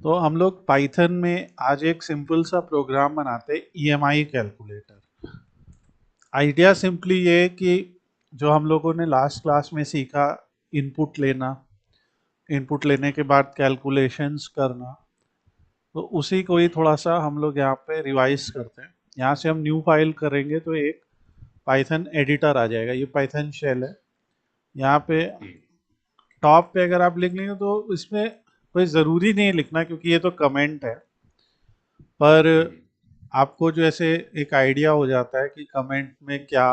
तो हम लोग पाइथन में आज एक सिंपल सा प्रोग्राम बनाते हैं, ईएमआई कैलकुलेटर। आइडिया सिंपली ये है कि जो हम लोगों ने लास्ट क्लास में सीखा, इनपुट लेना, इनपुट लेने के बाद कैलकुलेशंस करना, तो उसी को ही थोड़ा सा हम लोग यहाँ पे रिवाइज करते हैं। यहाँ से हम न्यू फाइल करेंगे तो एक पाइथन एडिटर आ जाएगा, ये पाइथन शेल है। यहाँ पे टॉप पे अगर आप लिख लेंगे तो इसमें कोई ज़रूरी नहीं है लिखना, क्योंकि ये तो कमेंट है। पर आपको जो ऐसे एक आइडिया हो जाता है कि कमेंट में क्या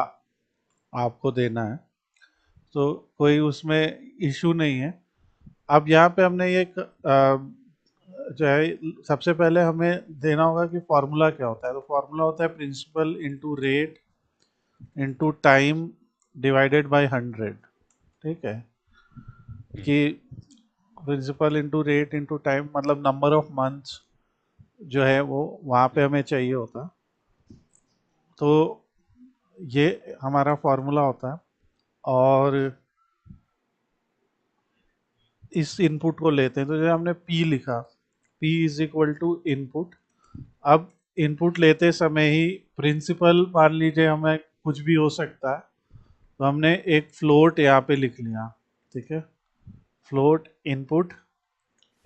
आपको देना है, तो कोई उसमें इशू नहीं है। अब यहाँ पे हमने ये जो है, सबसे पहले हमें देना होगा कि फॉर्मूला क्या होता है। तो फॉर्मूला होता है principal into rate into time divided by 100। ठीक है, कि principal into rate into time मतलब नंबर ऑफ मंथ्स जो है वो वहाँ पे हमें चाहिए होता। तो ये हमारा फॉर्मूला होता है, और इस इनपुट को लेते हैं। तो जो हमने P लिखा, P is equal to input. अब इनपुट लेते समय ही प्रिंसिपल मान लीजिए हमें कुछ भी हो सकता है, तो हमने एक फ्लोट यहाँ पे लिख लिया। ठीक है, फ्लोट इनपुट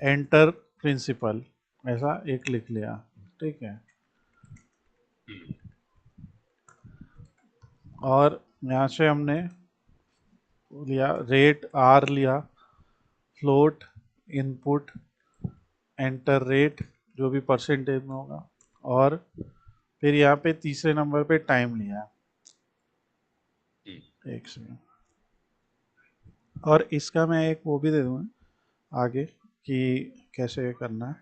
एंटर प्रिंसिपल, ऐसा एक लिख लिया। ठीक है, और यहाँ से हमने लिया रेट आर लिया, फ्लोट इनपुट एंटर रेट जो भी परसेंटेज में होगा, और फिर यहाँ पे तीसरे नंबर पे टाइम लिया। एक सेकेंड, और इसका मैं एक वो भी दे दूंगा आगे कि कैसे करना है।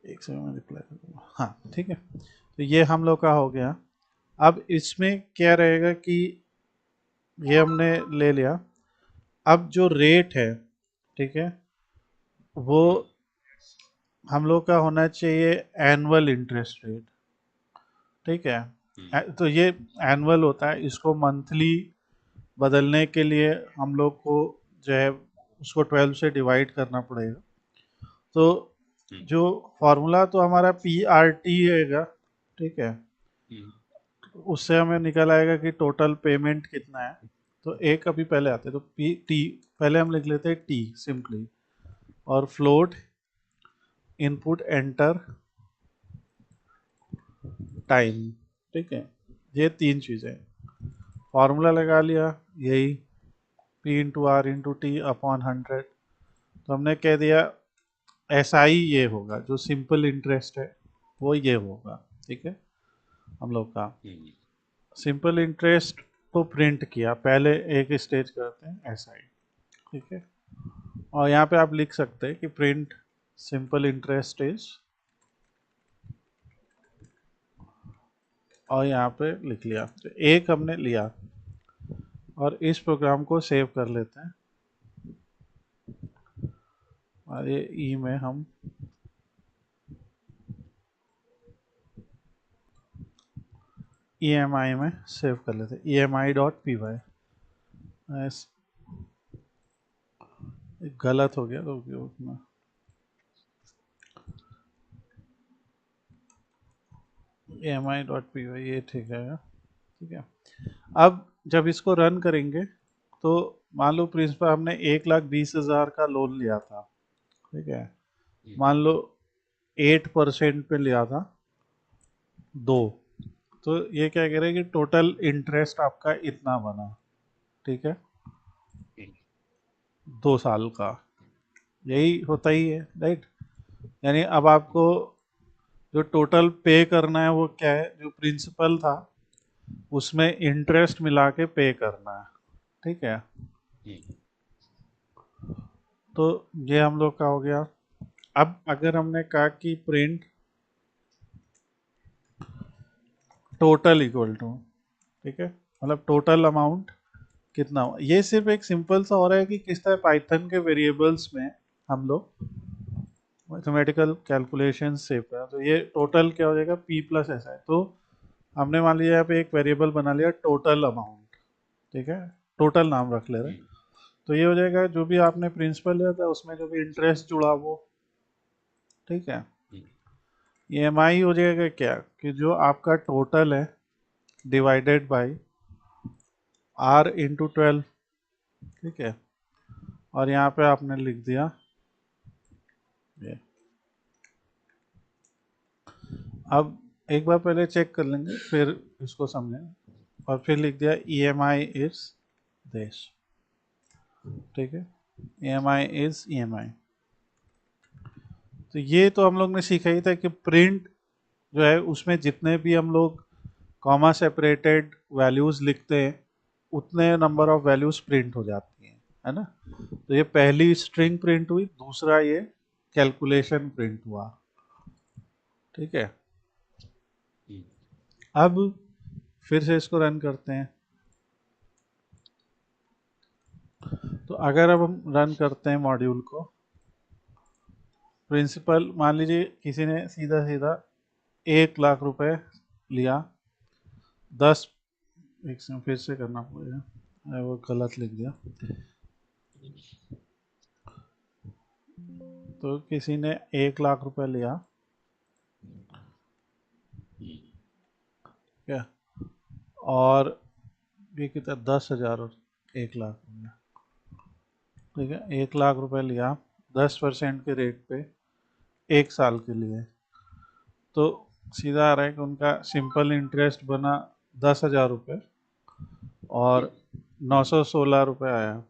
एक सेकेंड में रिप्लाई कर दूंगा। हाँ ठीक है, तो ये हम लोग का हो गया। अब इसमें क्या रहेगा कि ये हमने ले लिया। अब जो रेट है, ठीक है, वो हम लोग का होना चाहिए एनुअल इंटरेस्ट रेट। ठीक है, तो ये एनुअल होता है, इसको मंथली बदलने के लिए हम लोग को जो है उसको 12 से डिवाइड करना पड़ेगा। तो जो फॉर्मूला तो हमारा PRT रहेगा। ठीक है, उससे हमें निकल आएगा कि टोटल पेमेंट कितना है। तो एक अभी पहले आते हैं, तो T पहले हम लिख लेते हैं T सिंपली, और फ्लोट इनपुट एंटर टाइम। ठीक है, ये तीन चीज़ें, फॉर्मूला लगा लिया यही P/R/T/100। तो हमने कह दिया SI ये होगा, जो सिंपल इंटरेस्ट है वो ये होगा। ठीक है, हम लोग का सिंपल इंटरेस्ट तो प्रिंट किया, पहले एक स्टेज करते हैं SI। ठीक है, और यहाँ पे आप लिख सकते हैं कि प्रिंट सिंपल इंटरेस्ट इज, और यहाँ पे लिख लिया। तो एक हमने लिया, और इस प्रोग्राम को सेव कर लेते हैं, और ये ई में हम EMI में सेव कर लेते हैं, EMI.py। गलत हो गया तो उतना EMI.py ये ठीक है। ठीक है, अब जब इसको रन करेंगे तो मान लो प्रिंसिपल हमने 1,20,000 का लोन लिया था। ठीक है, मान लो 8% पे लिया था, दो। तो ये क्या कह रहे हैं कि टोटल इंटरेस्ट आपका इतना बना। ठीक है, 2 साल का, यही होता ही है, राइट। यानी अब आपको जो टोटल पे करना है वो क्या है, जो प्रिंसिपल था उसमें इंटरेस्ट मिला के पे करना है। ठीक है, तो ये हम लोग का हो गया। अब अगर हमने कहा कि प्रिंट टोटल इक्वल टू, ठीक है, मतलब टोटल अमाउंट कितना हो, ये सिर्फ एक सिंपल सा हो रहा है कि किस तरह पाइथन के वेरिएबल्स में हम लोग मैथमेटिकल कैलकुलेशन सेव करें। तो ये टोटल क्या हो जाएगा, P+SI। तो हमने मान लिया यहाँ पे एक वेरिएबल बना लिया टोटल अमाउंट। ठीक है, टोटल नाम रख ले रहे हैं। तो ये हो जाएगा जो भी आपने प्रिंसिपल लिया था उसमें जो भी इंटरेस्ट जुड़ा वो, ठीक है। ईएमआई हो जाएगा क्या कि जो आपका टोटल है डिवाइडेड बाय आर इंटू 12, ठीक है। और यहाँ पे आपने लिख दिया ये। अब एक बार पहले चेक कर लेंगे फिर इसको समझें, और फिर लिख दिया ईएमआई इज दिस, ठीक है। EMI is EMI. तो ये तो हम लोग ने सीखा ही था कि प्रिंट जो है उसमें जितने भी हम लोग कॉमा सेपरेटेड वैल्यूज लिखते हैं उतने नंबर ऑफ वैल्यूज प्रिंट हो जाती हैं, है ना। तो ये पहली स्ट्रिंग प्रिंट हुई, दूसरा ये कैलकुलेशन प्रिंट हुआ, ठीक है। अब फिर से इसको रन करते हैं। तो अगर अब हम रन करते हैं मॉड्यूल को, प्रिंसिपल मान लीजिए किसी ने सीधा सीधा 1 लाख रुपए लिया, 10, एक सेकंड फिर से करना पड़ेगा, मैं वो गलत लिख दिया। तो किसी ने 1 लाख रुपए लिया, क्या, और ये कितना 10,000 और 1 लाख हो गया, ठीक है। 1 लाख रुपए लिया 10% के रेट पे 1 साल के लिए, तो सीधा आ रहा है कि उनका सिंपल इंटरेस्ट बना 10,000 रुपये और 916 रुपये आया।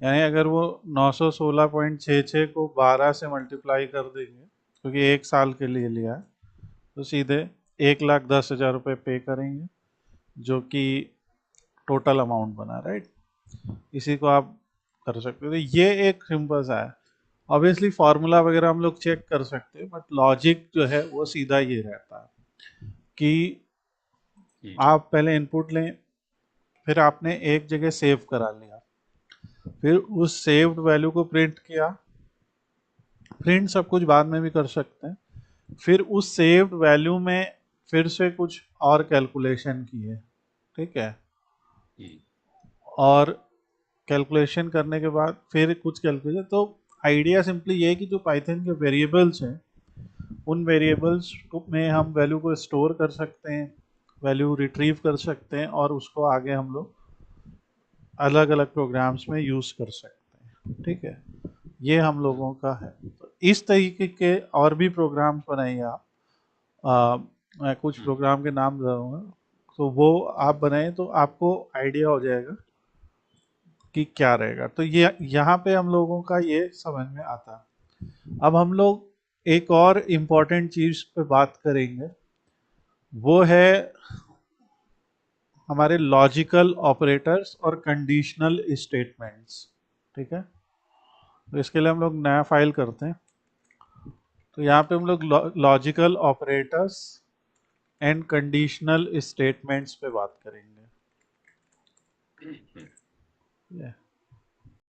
यानी अगर वो 916.66 को 12 से मल्टीप्लाई कर देंगे क्योंकि 1 साल के लिए लिया है, तो सीधे 1,10,000 रुपये पे करेंगे, जो कि टोटल अमाउंट बना, राइट। इसी को आप कर सकते हो। तो ये एक सिंपल सा है। ऑब्वियसली फार्मूला वगैरह हम लोग चेक कर सकते हैं, बट लॉजिक जो है वो सीधा ये रहता है कि आप पहले इनपुट लें, फिर आपने एक जगह सेव करा लिया, फिर उस सेव्ड वैल्यू को प्रिंट किया, प्रिंट सब कुछ बाद में भी कर सकते हैं, फिर उस सेव्ड वैल्यू में फिर से कुछ और कैलकुलेशन किए, ठीक है। और कैलकुलेशन करने के बाद फिर कुछ कैलकुलेशन। तो आइडिया सिंपली ये है कि जो पाइथन के वेरिएबल्स हैं उन वेरिएबल्स में हम वैल्यू को स्टोर कर सकते हैं, वैल्यू रिट्रीव कर सकते हैं, और उसको आगे हम लोग अलग अलग प्रोग्राम्स में यूज़ कर सकते हैं, ठीक है। ये हम लोगों का है। तो इस तरीके के और भी प्रोग्राम्स बनाइए आप। मैं कुछ प्रोग्राम के नाम बताऊंगा, तो वो आप बनाएं तो आपको आइडिया हो जाएगा कि क्या रहेगा। तो ये यहाँ पे हम लोगों का ये समझ में आता है। अब हम लोग एक और इम्पोर्टेंट चीज पे बात करेंगे, वो है हमारे लॉजिकल ऑपरेटर्स और कंडीशनल स्टेटमेंट्स, ठीक है। तो इसके लिए हम लोग नया फाइल करते हैं। तो यहाँ पे हम लोग logical operators and conditional statements पे बात करेंगे।